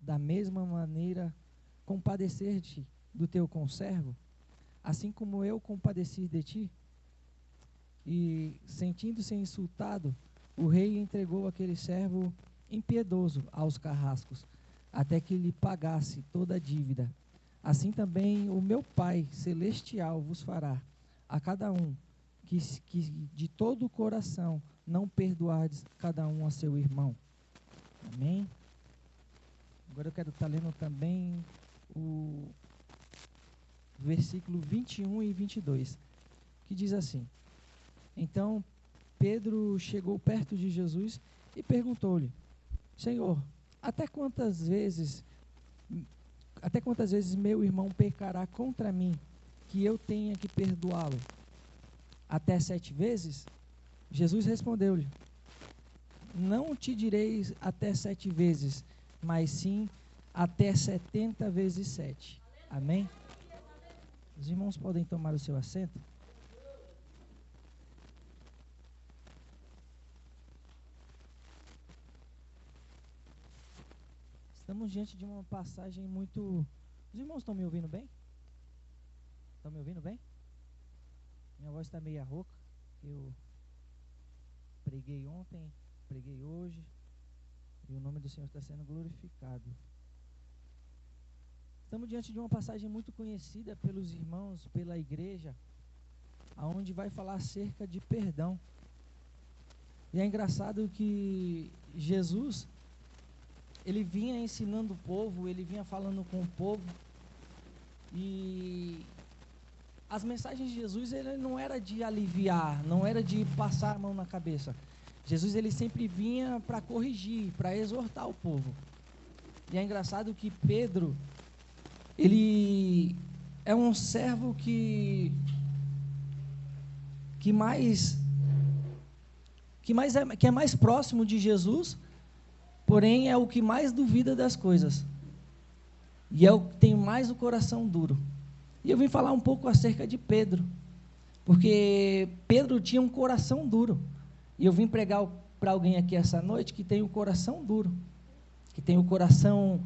da mesma maneira compadecer-te do teu conservo, assim como eu compadeci de ti? E, sentindo-se insultado, o rei entregou aquele servo impiedoso aos carrascos, até que lhe pagasse toda a dívida. Assim também o meu Pai celestial vos fará, a cada um, que de todo o coração não perdoardes cada um a seu irmão. Amém? Agora eu quero estar lendo também o versículo 21 e 22, que diz assim: Então Pedro chegou perto de Jesus e perguntou-lhe: Senhor, até quantas vezes meu irmão pecará contra mim, que eu tenha que perdoá-lo? Até 7 vezes? Jesus respondeu-lhe: Não te direi até 7 vezes, mas sim até 70 vezes 7. Amém? Os irmãos podem tomar o seu assento? Estamos diante de uma passagem muito... Os irmãos estão me ouvindo bem? Estão me ouvindo bem? Minha voz está meio rouca. Eu preguei ontem, preguei hoje, e o nome do Senhor está sendo glorificado. Estamos diante de uma passagem muito conhecida pelos irmãos, pela igreja, aonde vai falar acerca de perdão. E é engraçado que Jesus, ele vinha ensinando o povo, ele vinha falando com o povo, e as mensagens de Jesus, ele não era de aliviar, não era de passar a mão na cabeça. Jesus, ele sempre vinha para corrigir, para exortar o povo. E é engraçado que Pedro, ele é um servo que é mais próximo de Jesus, porém é o que mais duvida das coisas. E é o que tem mais o coração duro. E eu vim falar um pouco acerca de Pedro, porque Pedro tinha um coração duro. E eu vim pregar para alguém aqui essa noite que tem o coração duro, que tem o coração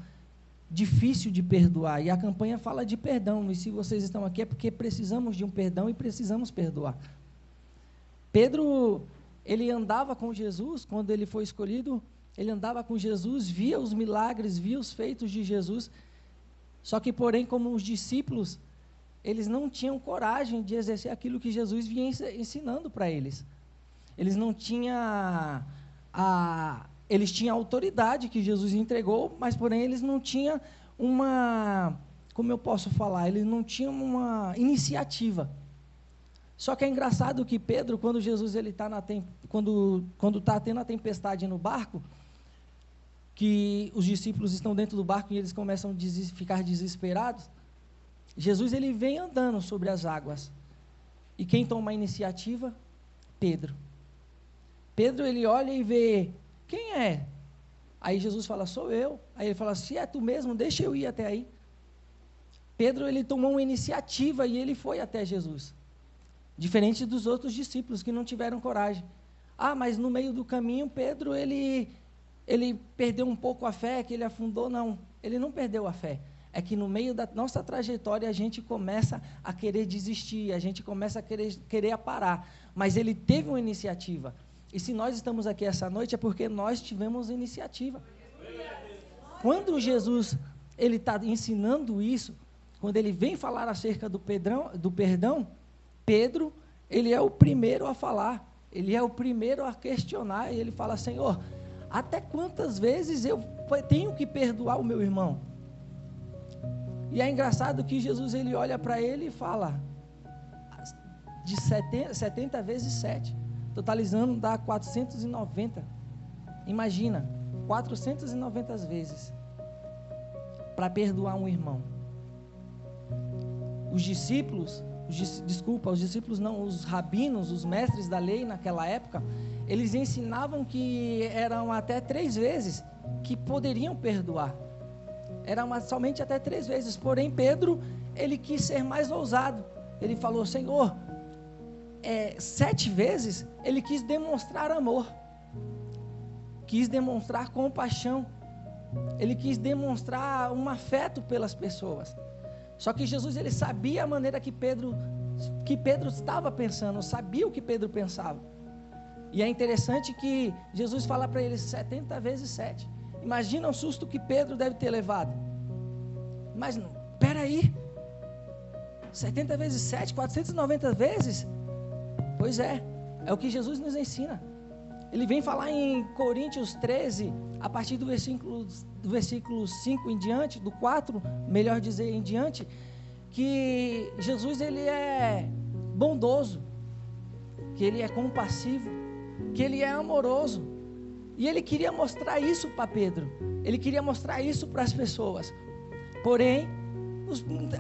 difícil de perdoar. E a campanha fala de perdão, e se vocês estão aqui é porque precisamos de um perdão e precisamos perdoar. Pedro, ele andava com Jesus, quando ele foi escolhido, ele andava com Jesus, via os milagres, via os feitos de Jesus, só que, porém, como os discípulos, eles não tinham coragem de exercer aquilo que Jesus vinha ensinando para eles. Eles não tinham eles tinham a autoridade que Jesus entregou, mas, porém, eles não tinham como eu posso falar, eles não tinham uma iniciativa. Só que é engraçado que Pedro, quando Jesus quando está tendo a tempestade no barco, que os discípulos estão dentro do barco e eles começam a ficar desesperados, Jesus, ele vem andando sobre as águas. E quem toma a iniciativa? Pedro. Pedro, ele olha e vê, quem é? Aí Jesus fala, sou eu. Aí ele fala, se é tu mesmo, deixa eu ir até aí. Pedro, ele tomou uma iniciativa e ele foi até Jesus. Diferente dos outros discípulos que não tiveram coragem. Mas no meio do caminho, Pedro, ele perdeu um pouco a fé, que ele afundou. Não, ele não perdeu a fé. É que no meio da nossa trajetória, a gente começa a querer desistir, a gente começa a querer parar. Mas ele teve uma iniciativa. E se nós estamos aqui essa noite, é porque nós tivemos iniciativa. Quando Jesus, ele está ensinando isso, quando ele vem falar acerca do perdão, Pedro, ele é o primeiro a falar, ele é o primeiro a questionar, e ele fala, Senhor, até quantas vezes eu tenho que perdoar o meu irmão? E é engraçado que Jesus, ele olha para ele e fala, de 70 vezes 7, totalizando dá 490, imagina, 490 vezes, para perdoar um irmão. Os discípulos não, os rabinos, os mestres da lei naquela época, eles ensinavam que eram até 3 vezes que poderiam perdoar. Era somente até 3 vezes, porém Pedro, ele quis ser mais ousado. Ele falou, Senhor, 7 vezes, ele quis demonstrar amor, quis demonstrar compaixão. Ele quis demonstrar um afeto pelas pessoas. Só que Jesus, ele sabia a maneira que Pedro estava pensando, sabia o que Pedro pensava. E é interessante que Jesus fala para ele 70 vezes 7. Imagina o susto que Pedro deve ter levado. Mas, peraí, 70 vezes 7, 490 vezes? Pois é o que Jesus nos ensina. Ele vem falar em Coríntios 13, a partir do versículo 5 em diante, do 4, melhor dizer, em diante, que Jesus, ele é bondoso, que ele é compassivo, que ele é amoroso. E ele queria mostrar isso para Pedro, ele queria mostrar isso para as pessoas. Porém,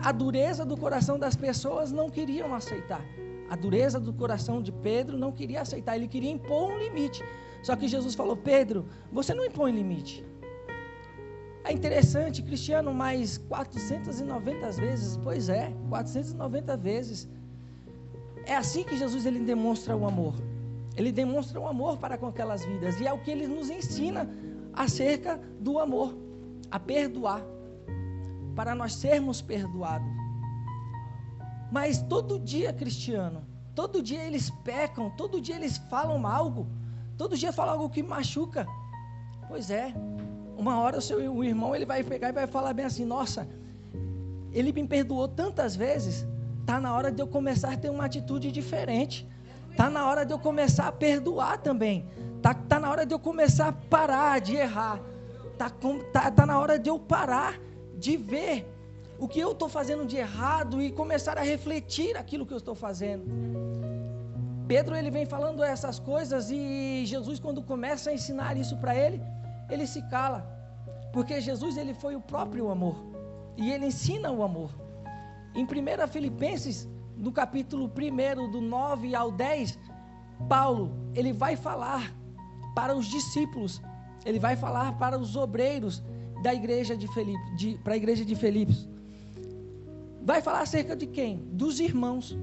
a dureza do coração das pessoas não queriam aceitar. A dureza do coração de Pedro não queria aceitar, ele queria impor um limite. Só que Jesus falou: Pedro, você não impõe limite. É interessante, Cristiano, mas 490 vezes, pois é, 490 vezes. É assim que Jesus, ele demonstra o amor. Ele demonstra o amor para com aquelas vidas, e é o que ele nos ensina acerca do amor, a perdoar, para nós sermos perdoados. Mas todo dia, Cristiano, todo dia eles pecam, todo dia eles falam algo, todo dia falam algo que machuca. Pois é, uma hora o irmão, ele vai pegar e vai falar bem assim: nossa, ele me perdoou tantas vezes, está na hora de eu começar a ter uma atitude diferente, está na hora de eu começar a perdoar também, está na hora de eu começar a parar de errar, está na hora de eu parar de ver o que eu estou fazendo de errado e começar a refletir aquilo que eu estou fazendo. Pedro, ele vem falando essas coisas, e Jesus, quando começa a ensinar isso para ele, ele se cala, porque Jesus, ele foi o próprio amor, e ele ensina o amor. Em 1 Filipenses, no capítulo 1, do 9 ao 10, Paulo, ele vai falar para os discípulos, ele vai falar para os obreiros da igreja de Filipos, para a igreja de Filipos. Vai falar acerca de quem? Dos irmãos.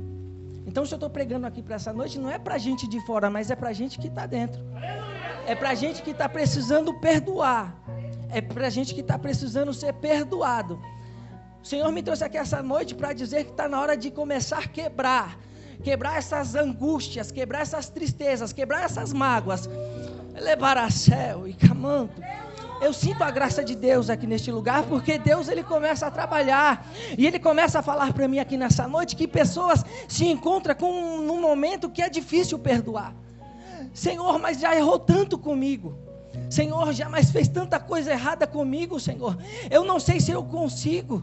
Então, se eu estou pregando aqui para essa noite, não é para gente de fora, mas é para gente que está dentro. É para gente que está precisando perdoar. É para gente que está precisando ser perdoado. O Senhor me trouxe aqui essa noite para dizer que está na hora de começar a quebrar essas angústias, quebrar essas tristezas, quebrar essas mágoas. Levar a céu e camanto. Eu sinto a graça de Deus aqui neste lugar, porque Deus, ele começa a trabalhar, e ele começa a falar para mim aqui nessa noite, que pessoas se encontram num momento que é difícil perdoar. Senhor, mas já errou tanto comigo, Senhor, jamais fez tanta coisa errada comigo, Senhor, eu não sei se eu consigo.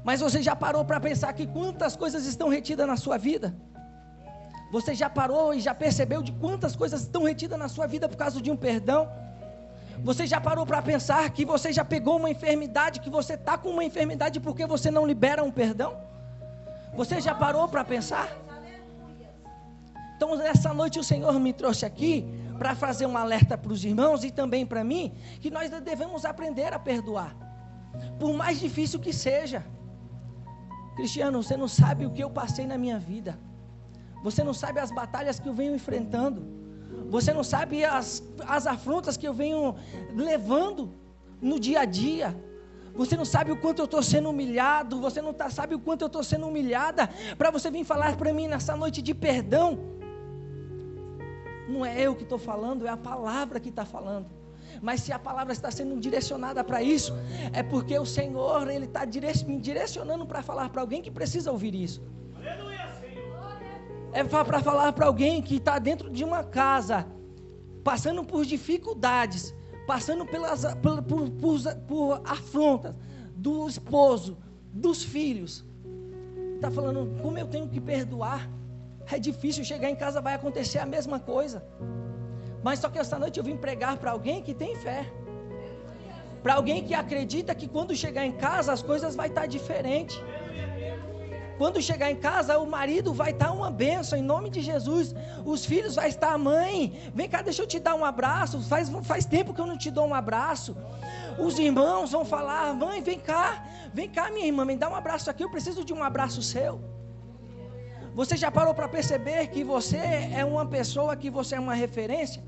Mas você já parou para pensar que quantas coisas estão retidas na sua vida? Você já parou e já percebeu de quantas coisas estão retidas na sua vida por causa de um perdão? Você já parou para pensar que você já pegou uma enfermidade, que você está com uma enfermidade porque você não libera um perdão? Você já parou para pensar? Então, nessa noite o Senhor me trouxe aqui para fazer um alerta para os irmãos e também para mim, que nós devemos aprender a perdoar, por mais difícil que seja. Cristiano, você não sabe o que eu passei na minha vida, você não sabe as batalhas que eu venho enfrentando, você não sabe as afrontas que eu venho levando no dia a dia. Você não sabe o quanto eu estou sendo humilhado. Você não sabe o quanto eu estou sendo humilhada, para você vir falar para mim nessa noite de perdão. Não é eu que estou falando, é a palavra que está falando. Mas se a palavra está sendo direcionada para isso, é porque o Senhor, ele está me direcionando para falar para alguém que precisa ouvir isso. É para falar para alguém que está dentro de uma casa, passando por dificuldades, passando por afrontas do esposo, dos filhos. Está falando, como eu tenho que perdoar? É difícil, chegar em casa vai acontecer a mesma coisa. Mas só que esta noite eu vim pregar para alguém que tem fé, para alguém que acredita que quando chegar em casa as coisas vai estar diferentes. Quando chegar em casa, o marido vai estar uma bênção, em nome de Jesus. Os filhos vai estar, mãe, vem cá, deixa eu te dar um abraço. Faz tempo que eu não te dou um abraço. Os irmãos vão falar, mãe, vem cá, minha irmã, me dá um abraço aqui, eu preciso de um abraço seu. Você já parou para perceber que você é uma pessoa, que você é uma referência?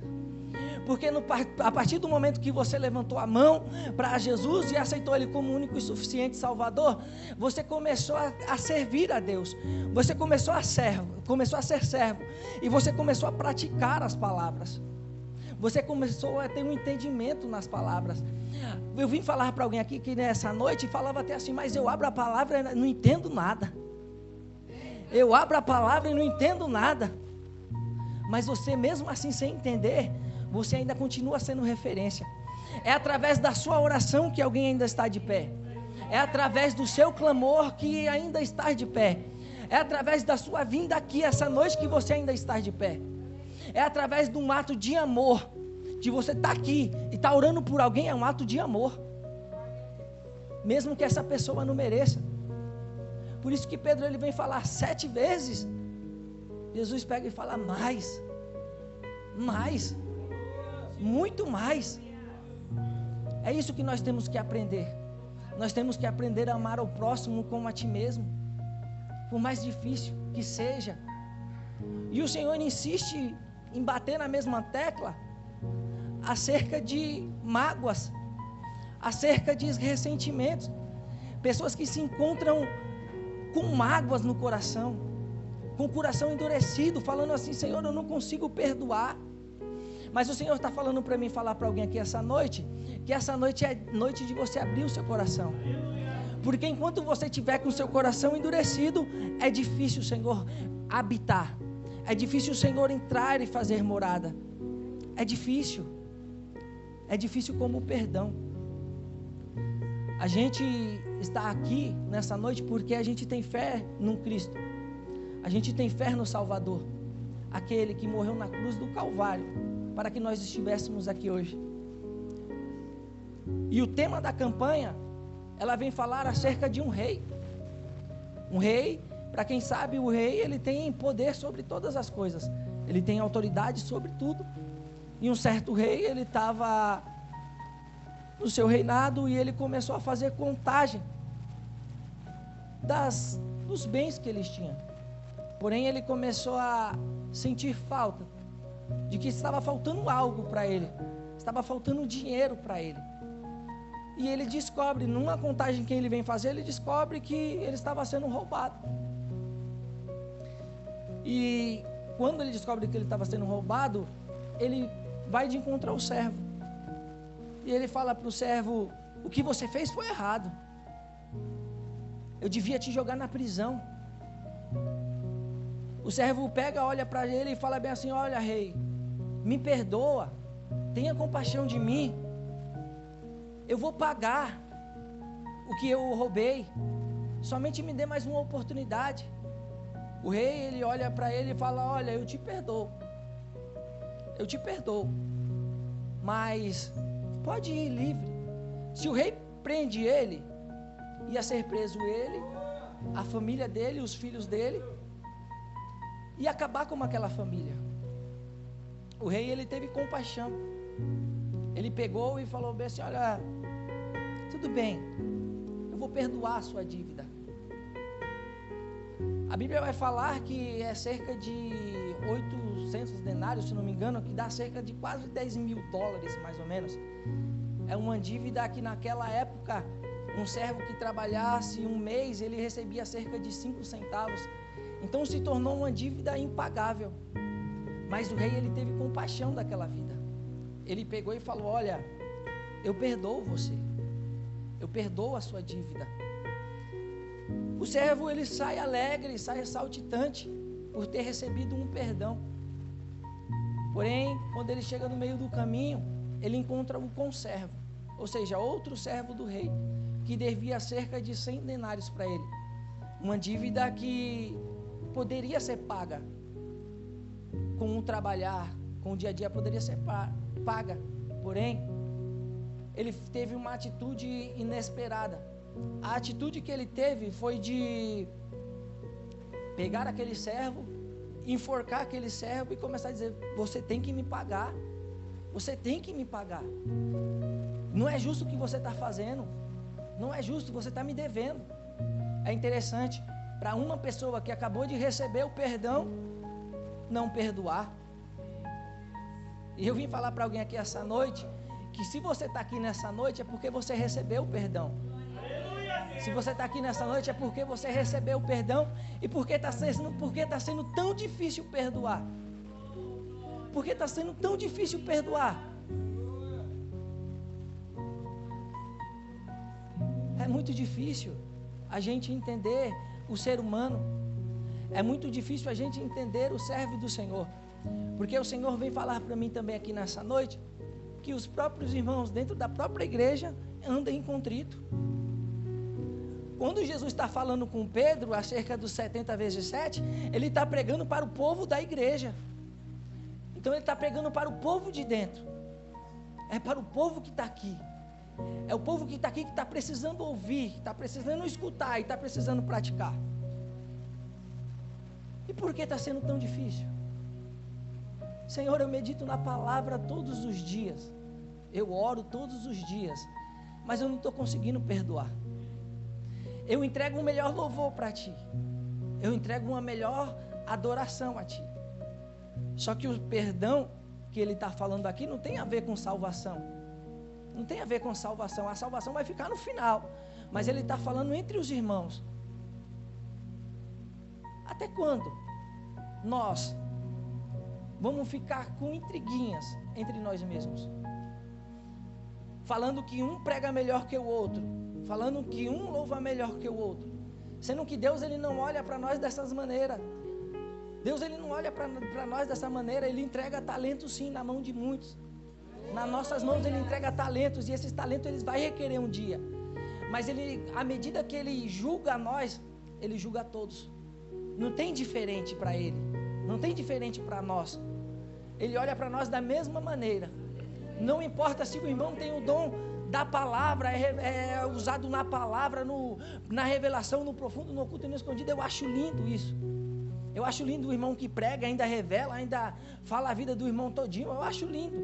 Porque a partir do momento que você levantou a mão para Jesus e aceitou Ele como único e suficiente Salvador, você começou a servir a Deus. Você começou a ser servo. E você começou a praticar as palavras. Você começou a ter um entendimento nas palavras. Eu vim falar para alguém aqui que nessa noite falava até assim, mas eu abro a palavra e não entendo nada. Eu abro a palavra e não entendo nada. Mas você mesmo assim sem entender, você ainda continua sendo referência. É através da sua oração que alguém ainda está de pé. É através do seu clamor que ainda está de pé. É através da sua vinda aqui essa noite que você ainda está de pé. É através de um ato de amor. De você estar aqui e estar orando por alguém, é um ato de amor. Mesmo que essa pessoa não mereça. Por isso que Pedro ele vem falar 7 vezes. Jesus pega e fala mais. Mais. Muito mais. É isso que nós temos que aprender. Nós temos que aprender a amar ao próximo como a ti mesmo. Por mais difícil que seja. E o Senhor insiste em bater na mesma tecla acerca de mágoas, acerca de ressentimentos. Pessoas que se encontram com mágoas no coração, com o coração endurecido, falando assim, Senhor, eu não consigo perdoar. Mas o Senhor está falando para mim, falar para alguém aqui essa noite, que essa noite é noite de você abrir o seu coração. Porque enquanto você estiver com o seu coração endurecido, é difícil o Senhor habitar. É difícil o Senhor entrar e fazer morada. É difícil. É difícil como o perdão. A gente está aqui nessa noite porque a gente tem fé num Cristo. A gente tem fé no Salvador. Aquele que morreu na cruz do Calvário para que nós estivéssemos aqui hoje. E o tema da campanha, ela vem falar acerca de um rei. Um rei, para quem sabe, o rei, ele tem poder sobre todas as coisas. Ele tem autoridade sobre tudo. E um certo rei, ele estava no seu reinado e ele começou a fazer contagem dos bens que eles tinham. Porém, ele começou a sentir falta de que estava faltando algo para ele. Estava faltando dinheiro para ele. E ele descobre, numa contagem que ele vem fazer, ele descobre que ele estava sendo roubado. E quando ele descobre que ele estava sendo roubado, ele vai de encontro ao servo. E ele fala para o servo, o que você fez foi errado. Eu devia te jogar na prisão. O servo pega, olha para ele e fala bem assim, olha rei, me perdoa, tenha compaixão de mim. Eu vou pagar o que eu roubei. Somente me dê mais uma oportunidade. O rei, ele olha para ele e fala, olha, eu te perdoo. Eu te perdoo. Mas pode ir livre. Se o rei prende ele, ia ser preso ele, a família dele, os filhos dele, ia acabar com aquela família. O rei, ele teve compaixão. Ele pegou e falou bem assim, olha, tudo bem, eu vou perdoar a sua dívida. A Bíblia vai falar que é cerca de 800 denários, se não me engano, que dá cerca de quase 10 mil dólares, mais ou menos. É uma dívida que naquela época, um servo que trabalhasse um mês, ele recebia cerca de 5 centavos. Então se tornou uma dívida impagável. Mas o rei, ele teve compaixão daquela vida. Ele pegou e falou, olha, eu perdoo você. Eu perdoo a sua dívida. O servo, ele sai alegre, sai saltitante por ter recebido um perdão. Porém, quando ele chega no meio do caminho, ele encontra o conservo, ou seja, outro servo do rei, que devia cerca de 100 denários para ele. Uma dívida que poderia ser paga com o trabalhar, com o dia a dia, poderia ser paga. Porém, ele teve uma atitude inesperada. A atitude que ele teve foi de pegar aquele servo, enforcar aquele servo e começar a dizer, você tem que me pagar, você tem que me pagar, não é justo o que você está fazendo, não é justo, você está me devendo. É interessante, para uma pessoa que acabou de receber o perdão, não perdoar. E eu vim falar para alguém aqui essa noite, que se você está aqui nessa noite é porque você recebeu o perdão. Se você está aqui nessa noite é porque você recebeu o perdão e porque está sendo tão difícil perdoar. Porque está sendo tão difícil perdoar. É muito difícil a gente entender o ser humano. É muito difícil a gente entender o servo do Senhor. Porque o Senhor vem falar para mim também aqui nessa noite que os próprios irmãos dentro da própria igreja andam em contrito. Quando Jesus está falando com Pedro acerca dos 70 vezes 7, ele está pregando para o povo da igreja. Então ele está pregando para o povo de dentro. É para o povo que está aqui. É o povo que está aqui que está precisando ouvir, está precisando escutar e está precisando praticar. E por que está sendo tão difícil? Senhor, eu medito na palavra todos os dias. Eu oro todos os dias. Mas eu não estou conseguindo perdoar. Eu entrego um melhor louvor para Ti. Eu entrego uma melhor adoração a Ti. Só que o perdão que ele está falando aqui não tem a ver com salvação. Não tem a ver com salvação. A salvação vai ficar no final. Mas ele está falando entre os irmãos. Até quando nós vamos ficar com intriguinhas entre nós mesmos? Falando que um prega melhor que o outro. Falando que um louva melhor que o outro. Sendo que Deus ele não olha para nós dessas maneiras. Deus ele não olha para nós dessa maneira. Ele entrega talentos sim na mão de muitos. Nas nossas mãos ele entrega talentos. E esses talentos eles vai requerer um dia. Mas ele, à medida que ele julga a nós, ele julga a todos. Não tem diferente para ele. Não tem diferente para nós. Ele olha para nós da mesma maneira. Não importa se o irmão tem o dom da palavra, é usado na palavra, na revelação, no profundo, no oculto e no escondido. Eu acho lindo isso. Eu acho lindo o irmão que prega, ainda revela, ainda fala a vida do irmão todinho. Eu acho lindo.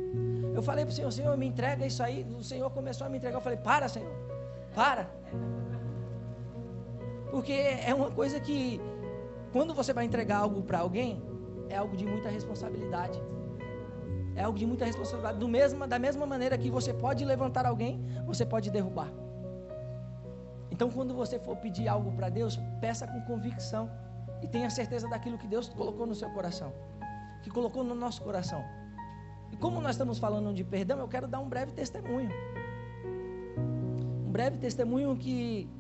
Eu falei para o Senhor, Senhor, me entrega isso aí. O Senhor começou a me entregar. Eu falei, para, Senhor, para. Porque é uma coisa que, quando você vai entregar algo para alguém, é algo de muita responsabilidade. É algo de muita responsabilidade. Da mesma maneira que você pode levantar alguém, você pode derrubar. Então, quando você for pedir algo para Deus, peça com convicção. E tenha certeza daquilo que Deus colocou no seu coração. Que colocou no nosso coração. E como nós estamos falando de perdão, eu quero dar um breve testemunho. Um breve testemunho que...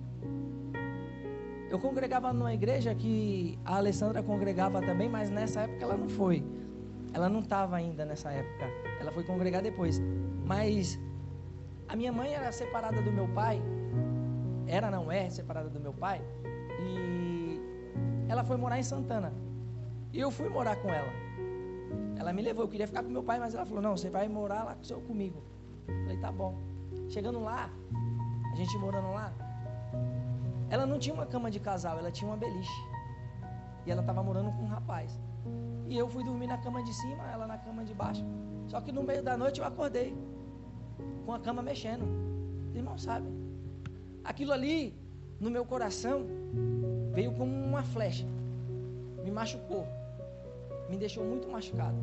eu congregava numa igreja que a Alessandra congregava também, mas nessa época ela não foi. Ela não estava ainda nessa época. Ela foi congregar depois. Mas a minha mãe era separada do meu pai. Não é separada do meu pai. E ela foi morar em Santana. E eu fui morar com ela. Ela me levou. Eu queria ficar com meu pai, mas ela falou, não, você vai morar lá comigo. Eu falei, tá bom. Chegando lá, a gente morando lá, ela não tinha uma cama de casal, ela tinha uma beliche. E ela estava morando com um rapaz. E eu fui dormir na cama de cima, ela na cama de baixo. Só que no meio da noite eu acordei com a cama mexendo. Os irmãos sabem. Aquilo ali, no meu coração, veio como uma flecha. Me machucou. Me deixou muito machucado.